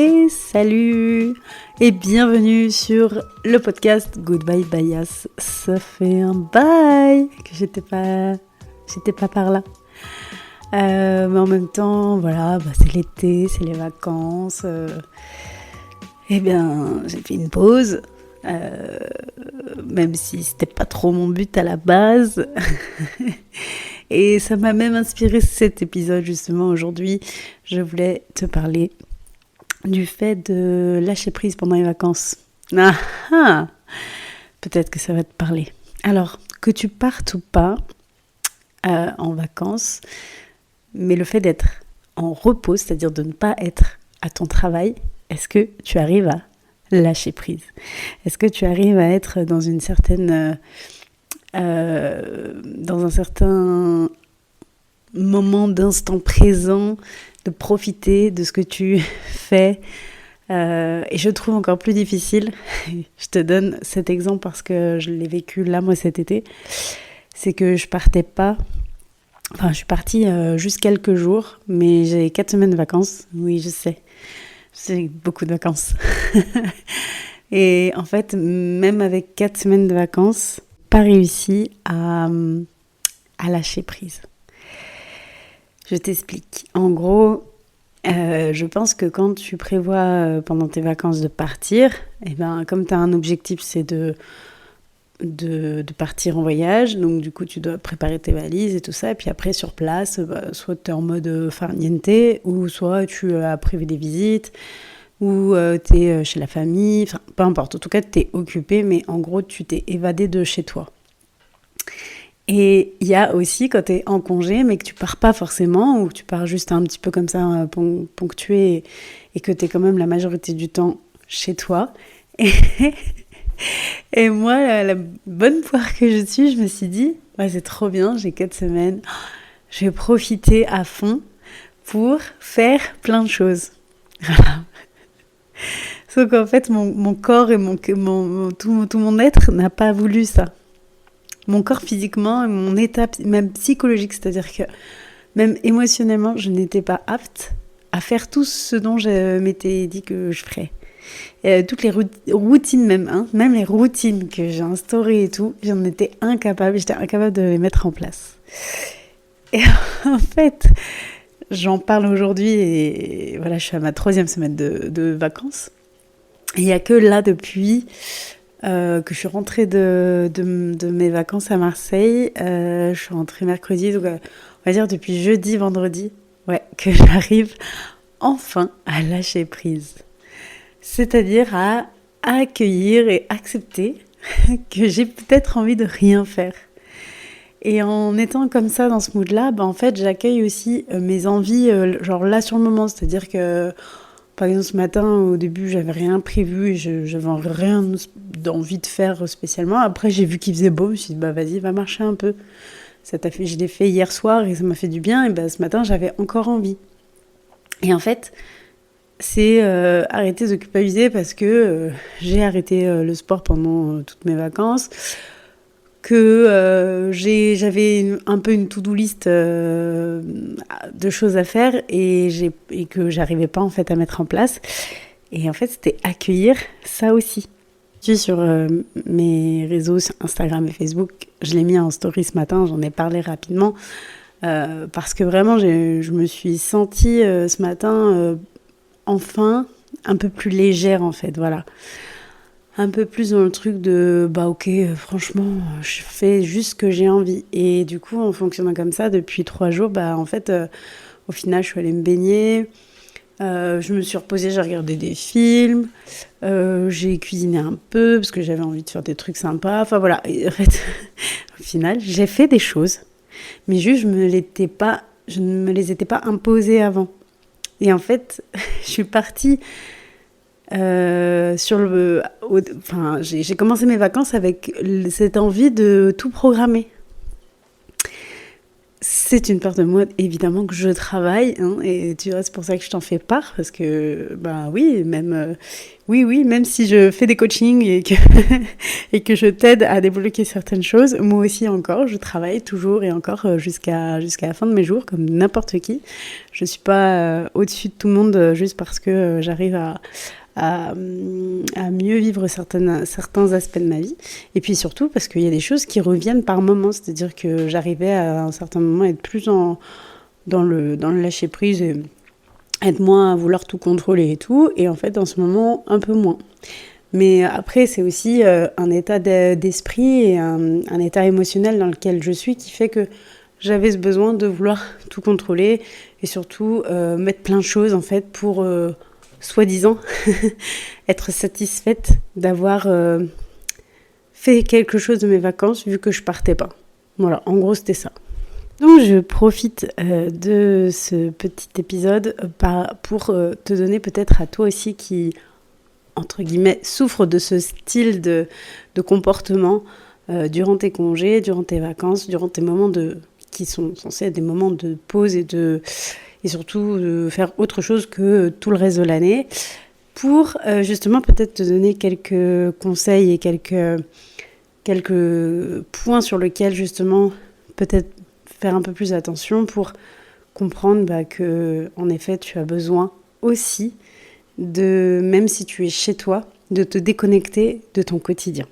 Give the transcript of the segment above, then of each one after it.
et salut et bienvenue sur le podcast Goodbye Bias. Ça fait un bail que j'étais pas par là. Mais en même temps, voilà, c'est l'été, c'est les vacances. Eh bien, j'ai fait une pause, même si c'était pas trop mon but à la base. Et ça m'a même inspiré cet épisode justement aujourd'hui. Je voulais te parler du fait de lâcher prise pendant les vacances. Peut-être que ça va te parler. Alors, que tu partes ou pas en vacances, mais le fait d'être en repos, c'est-à-dire de ne pas être à ton travail, est-ce que tu arrives à lâcher prise ? Est-ce que tu arrives à être dans une certaine... dans un certain moment d'instant présent, de profiter de ce que tu fais. Et je trouve encore plus difficile, je te donne cet exemple parce que je l'ai vécu là, moi, cet été, c'est que je suis partie juste quelques jours, mais j'ai 4 semaines de vacances. Oui, je sais, j'ai beaucoup de vacances. Et en fait, même avec 4 semaines de vacances, pas réussi à lâcher prise. Je t'explique. En gros, je pense que quand tu prévois pendant tes vacances de partir, comme tu as un objectif, c'est de partir en voyage, donc du coup tu dois préparer tes valises et tout ça, et puis après sur place, soit tu es en mode farniente, ou soit tu as prévu des visites, ou tu es chez la famille, enfin peu importe, en tout cas tu es occupé, mais en gros tu t'es évadé de chez toi. Et il y a aussi quand tu es en congé, mais que tu pars pas forcément, ou que tu pars juste un petit peu comme ça, ponctué, et que tu es quand même la majorité du temps chez toi. Et moi, la bonne poire que je suis, je me suis dit, c'est trop bien, j'ai 4 semaines, je vais profiter à fond pour faire plein de choses. Voilà. Sauf qu'en fait, mon corps et tout mon être n'a pas voulu ça. Mon corps physiquement et mon état même psychologique, c'est-à-dire que même émotionnellement, je n'étais pas apte à faire tout ce dont je m'étais dit que je ferais. Et toutes les routines même les routines que j'ai instaurées et tout, j'étais incapable de les mettre en place. Et en fait, j'en parle aujourd'hui et voilà, je suis à ma 3e semaine de vacances. Il n'y a que là depuis que je suis rentrée de mes vacances à Marseille. Je suis rentrée mercredi, donc on va dire depuis jeudi, vendredi, que j'arrive enfin à lâcher prise. C'est-à-dire à accueillir et accepter que j'ai peut-être envie de rien faire. Et en étant comme ça dans ce mood-là, en fait, j'accueille aussi mes envies, genre là sur le moment. C'est-à-dire que, par exemple, ce matin, au début, j'avais rien prévu et j'avais rien d'envie de faire spécialement. Après, j'ai vu qu'il faisait beau, je me suis dit, vas-y, va marcher un peu. Je l'ai fait hier soir et ça m'a fait du bien. Et ce matin, j'avais encore envie. Et en fait, c'est arrêter de culpabiliser parce que j'ai arrêté le sport pendant toutes mes vacances, que j'avais un peu une to-do list de choses à faire et que j'arrivais pas en fait à mettre en place. Et en fait, c'était accueillir ça aussi. Je suis sur mes réseaux, sur Instagram et Facebook. Je l'ai mis en story ce matin, j'en ai parlé rapidement parce que vraiment, je me suis sentie ce matin enfin un peu plus légère en fait, voilà. Un peu plus dans le truc de ok, franchement, je fais juste ce que j'ai envie. Et du coup, en fonctionnant comme ça depuis 3 jours, en fait, au final, je suis allée me baigner, je me suis reposée, j'ai regardé des films, j'ai cuisiné un peu parce que j'avais envie de faire des trucs sympas. Enfin voilà, et en fait, au final, j'ai fait des choses, mais juste je ne me les étais pas imposées avant. Et en fait, je suis partie j'ai commencé mes vacances avec cette envie de tout programmer. c'est une part de moi, évidemment, que je travaille, hein, et tu vois, c'est pour ça que je t'en fais part, parce que, oui, même si je fais des coachings et que, et que je t'aide à débloquer certaines choses, moi aussi encore, je travaille toujours et encore jusqu'à la fin de mes jours, comme n'importe qui. Je suis pas au-dessus de tout le monde juste parce que j'arrive à mieux vivre certains aspects de ma vie. Et puis surtout parce qu'il y a des choses qui reviennent par moments. C'est-à-dire que j'arrivais à un certain moment à être plus dans le lâcher-prise et être moins à vouloir tout contrôler et tout. Et en fait, en ce moment, un peu moins. Mais après, c'est aussi un état d'esprit et un état émotionnel dans lequel je suis qui fait que j'avais ce besoin de vouloir tout contrôler et surtout mettre plein de choses en fait pour soi-disant être satisfaite d'avoir fait quelque chose de mes vacances vu que je partais pas. Voilà, en gros c'était ça. Donc je profite de ce petit épisode pour te donner peut-être à toi aussi qui, entre guillemets, souffre de ce style de comportement durant tes congés, durant tes vacances, durant tes moments qui sont censés être des moments de pause et surtout de faire autre chose que tout le reste de l'année, pour justement peut-être te donner quelques conseils et quelques points sur lesquels justement peut-être faire un peu plus attention pour comprendre que en effet tu as besoin aussi de, même si tu es chez toi, de te déconnecter de ton quotidien.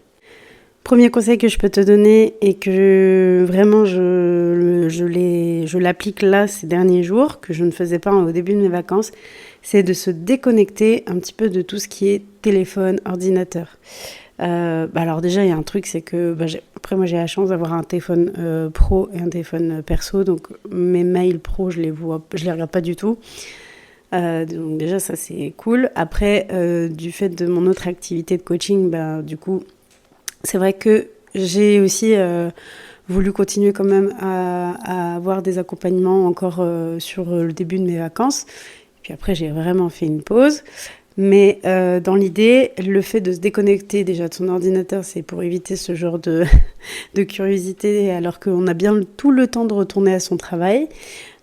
Premier conseil que je peux te donner et que vraiment je l'applique là ces derniers jours, que je ne faisais pas au début de mes vacances, c'est de se déconnecter un petit peu de tout ce qui est téléphone, ordinateur. Alors déjà, il y a un truc, c'est que après moi j'ai la chance d'avoir un téléphone pro et un téléphone perso, donc mes mails pro je les regarde pas du tout. Donc déjà ça c'est cool. Après du fait de mon autre activité de coaching, du coup c'est vrai que j'ai aussi voulu continuer quand même à avoir des accompagnements encore sur le début de mes vacances. Et puis après, j'ai vraiment fait une pause. Mais dans l'idée, le fait de se déconnecter déjà de son ordinateur, c'est pour éviter ce genre de curiosité, alors qu'on a bien tout le temps de retourner à son travail.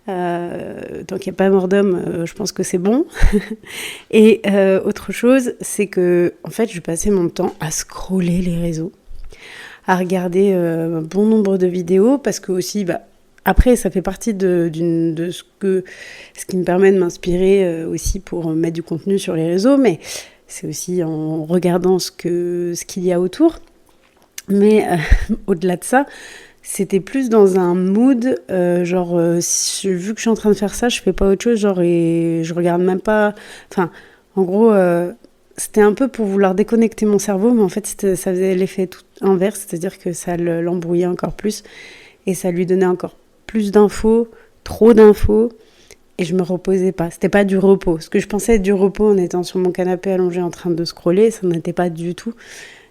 Tant qu'il n'y a pas mort d'homme, je pense que c'est bon. Et autre chose, c'est que en fait, je passais mon temps à scroller les réseaux, à regarder un bon nombre de vidéos, parce que aussi, après, ça fait partie de ce qui me permet de m'inspirer aussi pour mettre du contenu sur les réseaux, mais c'est aussi en regardant ce qu'il y a autour. Mais au-delà de ça, c'était plus dans un mood, vu que je suis en train de faire ça, je fais pas autre chose, et je regarde même pas... Enfin, en gros, c'était un peu pour vouloir déconnecter mon cerveau, mais en fait, ça faisait l'effet tout inverse, c'est-à-dire que ça l'embrouillait encore plus, et ça lui donnait encore plus d'infos, trop d'infos, et je me reposais pas. C'était pas du repos. Ce que je pensais être du repos en étant sur mon canapé allongé en train de scroller, ça n'était pas du tout.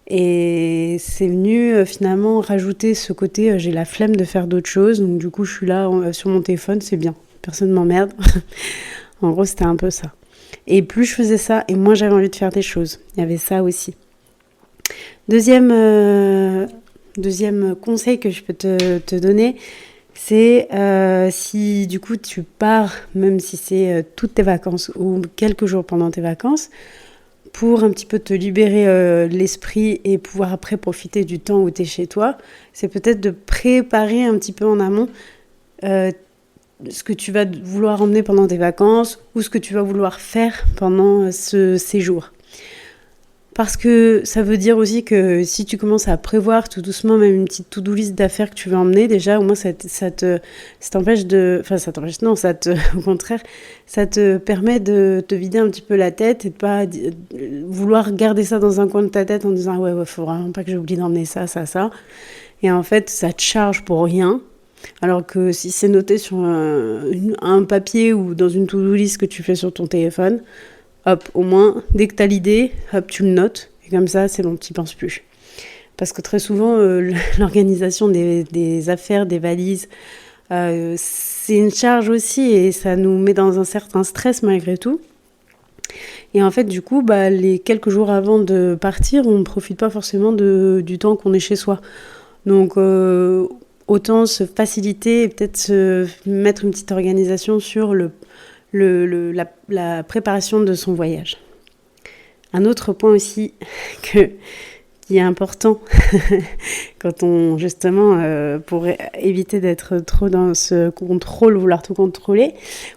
Et c'est venu finalement rajouter ce côté j'ai la flemme de faire d'autres choses, donc du coup je suis là sur mon téléphone, c'est bien, personne m'emmerde. En gros c'était un peu ça. Et plus je faisais ça, et moins j'avais envie de faire des choses. Il y avait ça aussi. Deuxième conseil que je peux te donner, c'est si du coup tu pars, même si c'est toutes tes vacances ou quelques jours pendant tes vacances, pour un petit peu te libérer l'esprit et pouvoir après profiter du temps où tu es chez toi, c'est peut-être de préparer un petit peu en amont ce que tu vas vouloir emmener pendant tes vacances ou ce que tu vas vouloir faire pendant ce séjour. Parce que ça veut dire aussi que si tu commences à prévoir tout doucement, même une petite to-do list d'affaires que tu veux emmener, déjà, au moins, ça t'empêche de... Enfin, ça t'empêche, non, au contraire, ça te permet de te vider un petit peu la tête et de pas vouloir garder ça dans un coin de ta tête en disant « Ouais, faut vraiment pas que j'oublie d'emmener ça, ça, ça. » Et en fait, ça te charge pour rien. Alors que si c'est noté sur un papier ou dans une to-do list que tu fais sur ton téléphone, hop, au moins, dès que tu as l'idée, hop, tu le notes. Et comme ça, c'est bon, tu n'y penses plus. Parce que très souvent, l'organisation des affaires, des valises, c'est une charge aussi et ça nous met dans un certain stress malgré tout. Et en fait, du coup, les quelques jours avant de partir, on ne profite pas forcément du temps qu'on est chez soi. Donc, autant se faciliter et peut-être se mettre une petite organisation sur la préparation de son voyage. Un autre point aussi qui est important quand on, justement, pour éviter d'être trop dans ce contrôle, vouloir tout contrôler,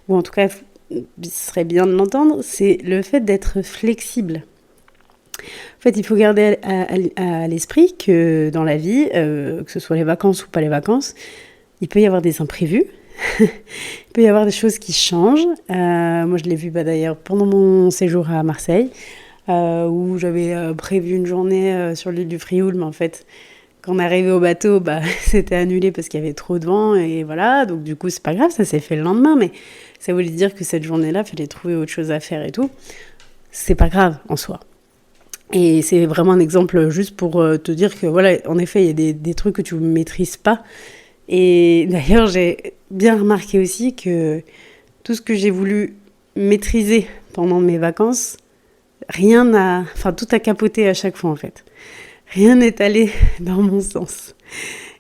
ou en tout cas, ce serait bien de l'entendre, c'est le fait d'être flexible. En fait, il faut garder à l'esprit que dans la vie, que ce soit les vacances ou pas les vacances, il peut y avoir des imprévus, il peut y avoir des choses qui changent. Moi, je l'ai vu d'ailleurs pendant mon séjour à Marseille, où j'avais prévu une journée sur l'île du Frioul, mais en fait, quand on est arrivé au bateau, c'était annulé parce qu'il y avait trop de vent, et voilà, donc du coup, c'est pas grave, ça s'est fait le lendemain, mais ça voulait dire que cette journée-là, il fallait trouver autre chose à faire et tout. C'est pas grave en soi. Et c'est vraiment un exemple juste pour te dire que, voilà, en effet, il y a des trucs que tu ne maîtrises pas. Et d'ailleurs, j'ai bien remarqué aussi que tout ce que j'ai voulu maîtriser pendant mes vacances, tout a capoté à chaque fois, en fait. Rien n'est allé dans mon sens.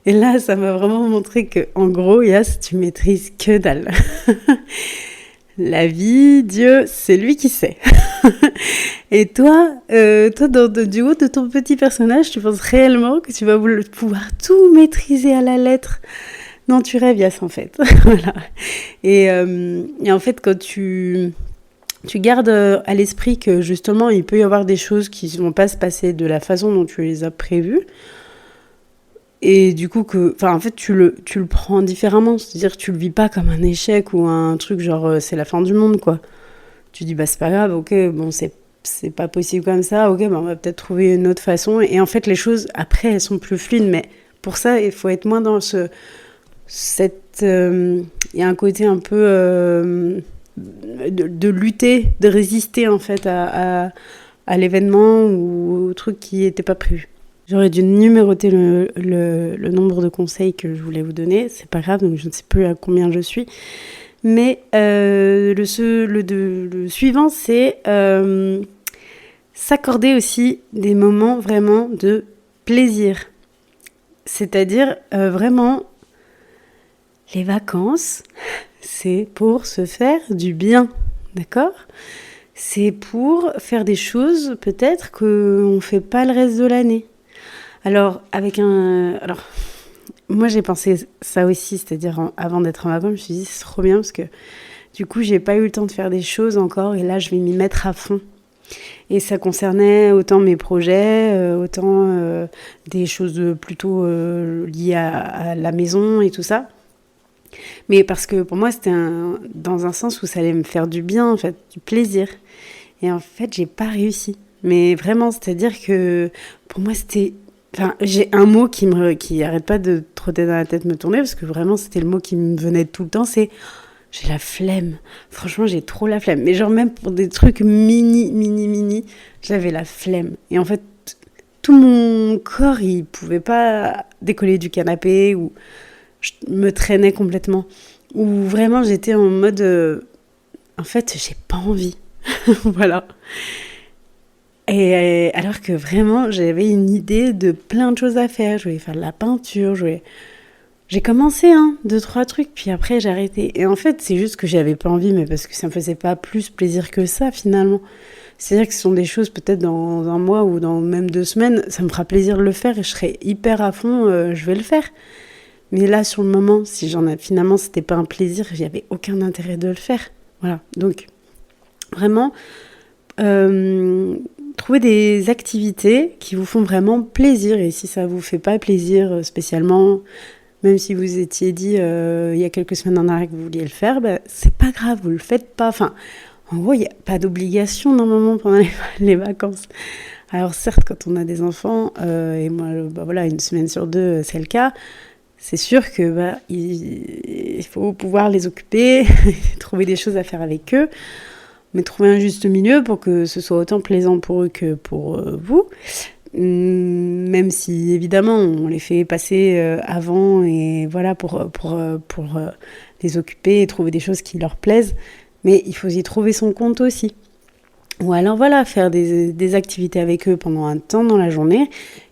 Et là, ça m'a vraiment montré que, en gros, Yas, tu maîtrises que dalle. La vie, Dieu, c'est lui qui sait. Et toi, du haut de ton petit personnage, tu penses réellement que tu vas pouvoir tout maîtriser à la lettre? Non, tu rêves, Yas, en fait. Voilà. Et en fait, quand tu gardes à l'esprit que, justement, il peut y avoir des choses qui ne vont pas se passer de la façon dont tu les as prévues, et du coup, en fait, tu le prends différemment. C'est-à-dire que tu le vis pas comme un échec ou un truc genre c'est la fin du monde, quoi. Tu dis, c'est pas grave, ok, bon, c'est pas possible comme ça, ok, on va peut-être trouver une autre façon. Et en fait, les choses, après, elles sont plus fluides. Mais pour ça, il faut être moins dans il y a un côté un peu de lutter, de résister, en fait, à l'événement ou au truc qui n'était pas prévu. J'aurais dû numéroter le nombre de conseils que je voulais vous donner. C'est pas grave, donc je ne sais plus à combien je suis. Mais le suivant, c'est s'accorder aussi des moments vraiment de plaisir. C'est-à-dire vraiment, les vacances, c'est pour se faire du bien, d'accord ? C'est pour faire des choses peut-être qu'on ne fait pas le reste de l'année. Alors, moi j'ai pensé ça aussi, c'est-à-dire avant d'être en vacances, je me suis dit c'est trop bien parce que du coup j'ai pas eu le temps de faire des choses encore et là je vais m'y mettre à fond. Et ça concernait autant mes projets, autant des choses plutôt liées à la maison et tout ça. Mais parce que pour moi c'était dans un sens où ça allait me faire du bien, en fait, du plaisir. Et en fait j'ai pas réussi. Mais vraiment, c'est-à-dire que pour moi c'était... j'ai un mot qui arrête pas de trotter dans la tête, me tourner, parce que vraiment, c'était le mot qui me venait tout le temps, c'est j'ai la flemme. Franchement, j'ai trop la flemme. Mais genre, même pour des trucs mini, j'avais la flemme. Et en fait, tout mon corps, il pouvait pas décoller du canapé, ou je me traînais complètement. Ou vraiment, j'étais en mode, en fait, j'ai pas envie. Voilà. Et alors que vraiment, j'avais une idée de plein de choses à faire. Je voulais faire de la peinture, j'ai commencé 2-3 trucs, puis après j'ai arrêté. Et en fait, c'est juste que j'avais pas envie, mais parce que ça me faisait pas plus plaisir que ça, finalement. C'est-à-dire que ce sont des choses, peut-être dans un mois ou dans même 2 semaines, ça me fera plaisir de le faire et je serai hyper à fond, je vais le faire. Mais là, sur le moment, finalement, c'était pas un plaisir, il n'y avait aucun intérêt de le faire. Voilà, donc, vraiment... trouvez des activités qui vous font vraiment plaisir, et si ça vous fait pas plaisir spécialement, même si vous étiez dit il y a quelques semaines en arrière que vous vouliez le faire, c'est pas grave, vous le faites pas. Enfin, en gros, il n'y a pas d'obligation normalement pendant les vacances. Alors certes, quand on a des enfants, et moi, voilà, 1 semaine sur 2, c'est le cas, c'est sûr que il faut pouvoir les occuper, trouver des choses à faire avec eux, mais trouver un juste milieu pour que ce soit autant plaisant pour eux que pour vous. Même si, évidemment, on les fait passer avant, et voilà, pour les occuper et trouver des choses qui leur plaisent. Mais il faut y trouver son compte aussi. Ou alors voilà, faire des activités avec eux pendant un temps dans la journée.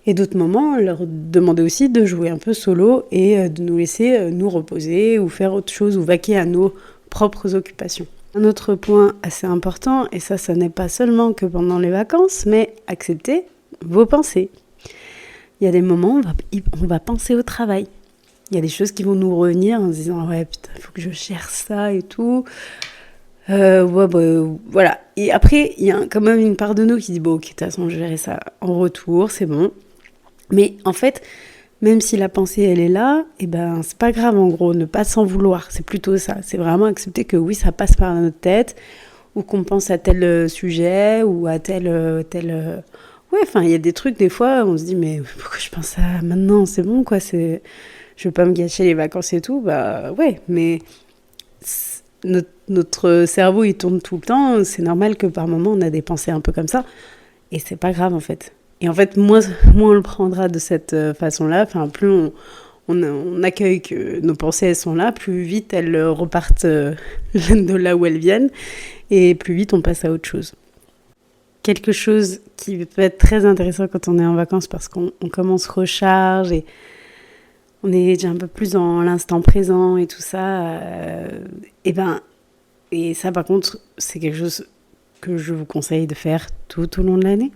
Et d'autres moments, leur demander aussi de jouer un peu solo et de nous laisser nous reposer ou faire autre chose ou vaquer à nos propres occupations. Un autre point assez important, et ça n'est pas seulement que pendant les vacances, mais accepter vos pensées. Il y a des moments où on va penser au travail. Il y a des choses qui vont nous revenir en se disant « Ouais, putain, il faut que je cherche ça et tout ». Voilà. Et après, il y a quand même une part de nous qui dit « Bon, ok, de toute façon, je verrai ça en retour, c'est bon ». Mais en fait, même si la pensée, elle est là, et ben, c'est pas grave, en gros, ne pas s'en vouloir. C'est plutôt ça. C'est vraiment accepter que oui, ça passe par notre tête, ou qu'on pense à tel sujet, ou à tel... Ouais, enfin, il y a des trucs, des fois, on se dit, mais pourquoi je pense à maintenant, c'est bon, quoi, je veux pas me gâcher les vacances et tout, bah ouais, mais notre cerveau, il tourne tout le temps, c'est normal que par moment, on a des pensées un peu comme ça, et c'est pas grave, en fait. Et en fait, moins on le prendra de cette façon-là, enfin, plus on accueille que nos pensées, elles sont là, plus vite elles repartent de là où elles viennent, et plus vite on passe à autre chose. Quelque chose qui peut être très intéressant quand on est en vacances parce qu'on commence recharge et on est déjà un peu plus dans l'instant présent et tout ça. Et ça par contre, c'est quelque chose que je vous conseille de faire tout au long de l'année.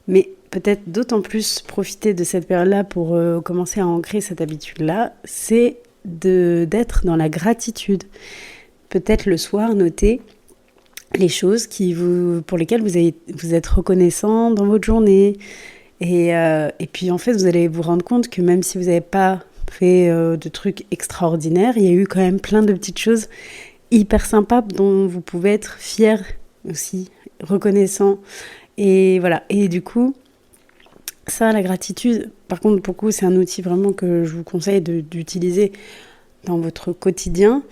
Mais peut-être d'autant plus profiter de cette période-là pour commencer à ancrer cette habitude-là, c'est d'être dans la gratitude. Peut-être le soir, noter les choses pour lesquelles vous êtes reconnaissant dans votre journée. Et puis en fait, vous allez vous rendre compte que même si vous n'avez pas fait de trucs extraordinaires, il y a eu quand même plein de petites choses hyper sympas dont vous pouvez être fiers aussi, reconnaissant. Et voilà. Et du coup, ça, la gratitude, par contre, pour le coup, c'est un outil vraiment que je vous conseille d'utiliser dans votre quotidien.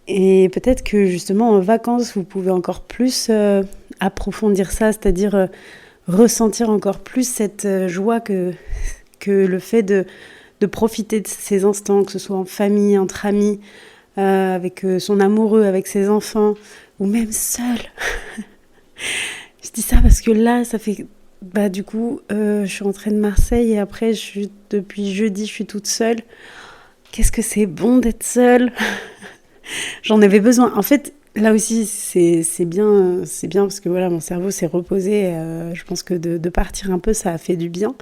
Et peut-être que justement en vacances, vous pouvez encore plus approfondir ça, c'est-à-dire ressentir encore plus cette joie que le fait de profiter de ces instants, que ce soit en famille, entre amis, avec son amoureux, avec ses enfants, ou même seul. Je dis ça parce que là, ça fait... du coup, je suis rentrée de Marseille et après, depuis jeudi, je suis toute seule. Qu'est-ce que c'est bon d'être seule. J'en avais besoin. En fait, là aussi, c'est bien parce que voilà, mon cerveau s'est reposé. Je pense que de partir un peu, ça a fait du bien.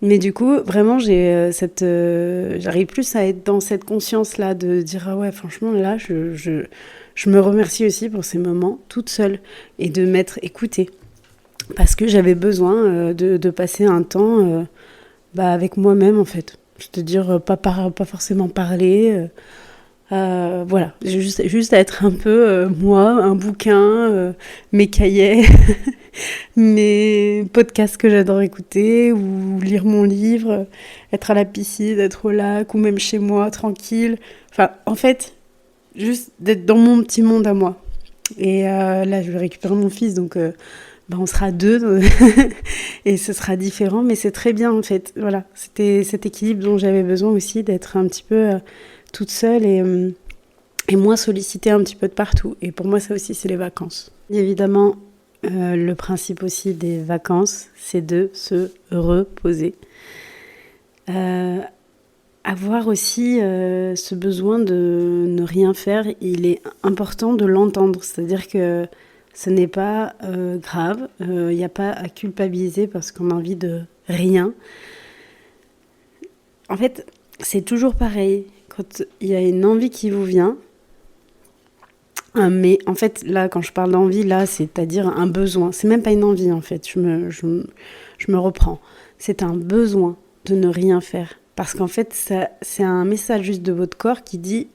Mais du coup, vraiment, j'arrive plus à être dans cette conscience-là de dire ah ouais, franchement, là, je me remercie aussi pour ces moments toute seule et de m'être écoutée parce que j'avais besoin de passer un temps avec moi-même en fait. C'est-à-dire pas forcément parler. Voilà, juste à être un peu moi, un bouquin, mes cahiers, mes podcasts que j'adore écouter, ou lire mon livre, être à la piscine, être au lac, ou même chez moi, tranquille. Enfin, en fait, juste d'être dans mon petit monde à moi. Et là, je vais récupérer mon fils, donc on sera deux, et ce sera différent, mais c'est très bien en fait. Voilà, c'était cet équilibre dont j'avais besoin aussi, d'être un petit peu... toute seule et moins sollicitée un petit peu de partout. Et pour moi, ça aussi, c'est les vacances. Évidemment, le principe aussi des vacances, c'est de se reposer. Avoir aussi ce besoin de ne rien faire, il est important de l'entendre. C'est-à-dire que ce n'est pas grave, il n'y a pas à culpabiliser parce qu'on a envie de rien. En fait, c'est toujours pareil. Quand il y a une envie qui vous vient, mais en fait, là, quand je parle d'envie, là, c'est-à-dire un besoin. C'est même pas une envie, en fait. Je me reprends. C'est un besoin de ne rien faire. Parce qu'en fait, c'est un message juste de votre corps qui dit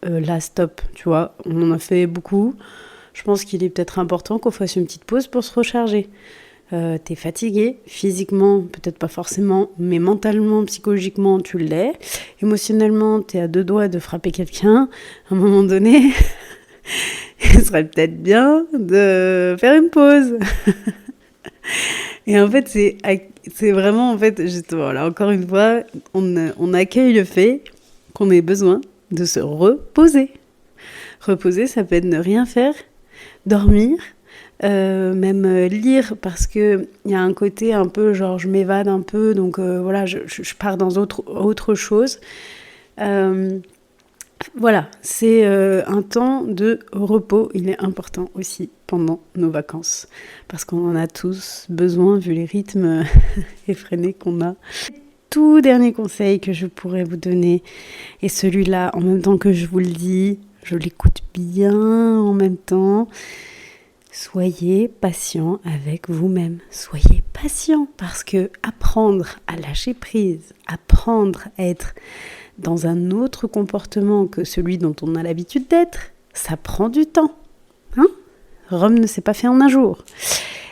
là, stop, tu vois. On en a fait beaucoup. Je pense qu'il est peut-être important qu'on fasse une petite pause pour se recharger. T'es fatigué, physiquement, peut-être pas forcément, mais mentalement, psychologiquement, tu l'es. Émotionnellement, t'es à deux doigts de frapper quelqu'un. À un moment donné, il serait peut-être bien de faire une pause. Et en fait, c'est vraiment, en fait, justement, là, encore une fois, on accueille le fait qu'on ait besoin de se reposer. Reposer, ça peut être ne rien faire, dormir, même lire, parce qu'il y a un côté un peu genre je m'évade un peu, donc voilà, je pars dans autre chose. Voilà, c'est un temps de repos, il est important aussi pendant nos vacances, parce qu'on en a tous besoin vu les rythmes effrénés qu'on a. Tout dernier conseil que je pourrais vous donner, et celui-là, en même temps que je vous le dis, je l'écoute bien en même temps. Soyez patient avec vous-même. Soyez patient, parce que apprendre à lâcher prise, apprendre à être dans un autre comportement que celui dont on a l'habitude d'être, ça prend du temps. Hein ? Rome ne s'est pas fait en un jour.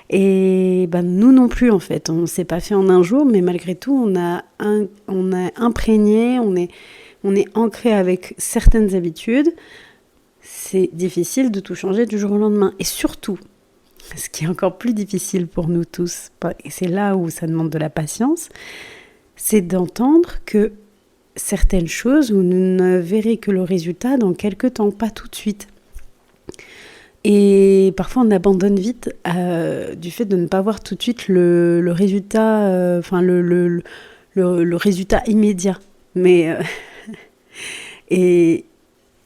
Et nous non plus, en fait. On ne s'est pas fait en un jour, mais malgré tout, on a imprégné, on est ancré avec certaines habitudes. C'est difficile de tout changer du jour au lendemain. Et surtout, ce qui est encore plus difficile pour nous tous, et c'est là où ça demande de la patience, c'est d'entendre que certaines choses, vous ne verrez que le résultat dans quelques temps, pas tout de suite. Et parfois on abandonne vite du fait de ne pas voir tout de suite le résultat, le résultat immédiat. Mais et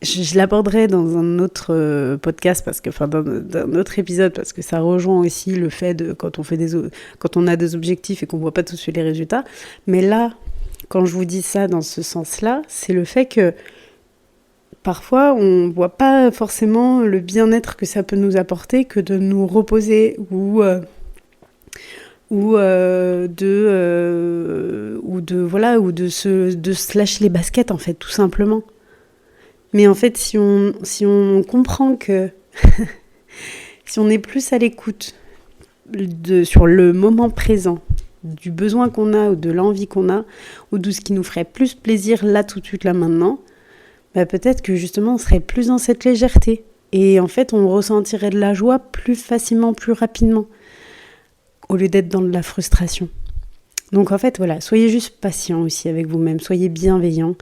je l'aborderai dans un autre podcast, dans un autre épisode, parce que ça rejoint aussi le fait de quand on a des objectifs et qu'on voit pas tout de suite les résultats. Mais là, quand je vous dis ça dans ce sens-là, c'est le fait que parfois on ne voit pas forcément le bien-être que ça peut nous apporter que de nous reposer ou de se lâcher les baskets, en fait, tout simplement. Mais en fait, si on comprend que si on est plus à l'écoute sur le moment présent, du besoin qu'on a ou de l'envie qu'on a, ou de ce qui nous ferait plus plaisir là, tout de suite, là, maintenant, peut-être que justement on serait plus dans cette légèreté. Et en fait, on ressentirait de la joie plus facilement, plus rapidement, au lieu d'être dans de la frustration. Donc en fait, voilà, soyez juste patient aussi avec vous-même, soyez bienveillant,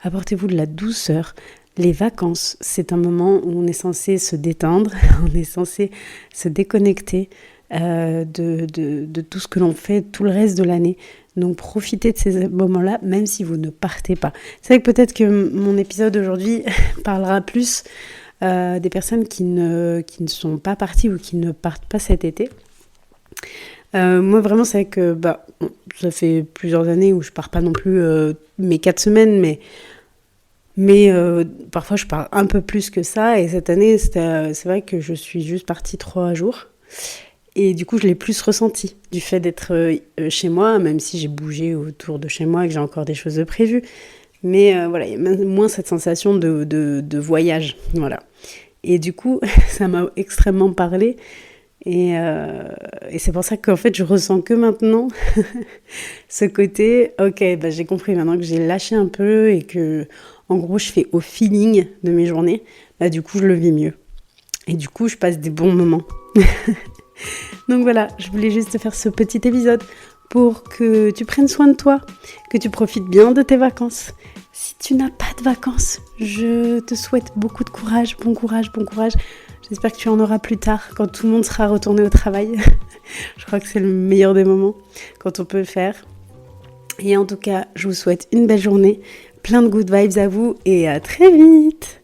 apportez-vous de la douceur. Les vacances, c'est un moment où on est censé se détendre, on est censé se déconnecter de tout ce que l'on fait tout le reste de l'année. Donc profitez de ces moments-là, même si vous ne partez pas. C'est vrai que peut-être que mon épisode aujourd'hui parlera plus des personnes qui ne sont pas parties ou qui ne partent pas cet été. Moi vraiment c'est vrai que ça fait plusieurs années où je pars pas non plus mes 4 semaines, mais parfois je pars un peu plus que ça, et cette année c'est vrai que je suis juste partie 3 jours. Et du coup, je l'ai plus ressenti du fait d'être chez moi, même si j'ai bougé autour de chez moi et que j'ai encore des choses de prévues. Mais voilà, il y a moins cette sensation de voyage. Voilà. Et du coup, ça m'a extrêmement parlé. Et c'est pour ça qu'en fait, je ressens que maintenant ce côté, ok, j'ai compris maintenant que j'ai lâché un peu et que, en gros, je fais au feeling de mes journées. Du coup, je le vis mieux. Et du coup, je passe des bons moments. Donc voilà, je voulais juste te faire ce petit épisode pour que tu prennes soin de toi, que tu profites bien de tes vacances. Si tu n'as pas de vacances, je te souhaite beaucoup de courage, bon courage, bon courage. J'espère que tu en auras plus tard, quand tout le monde sera retourné au travail. Je crois que c'est le meilleur des moments, quand on peut le faire. Et en tout cas, je vous souhaite une belle journée, plein de good vibes à vous et à très vite.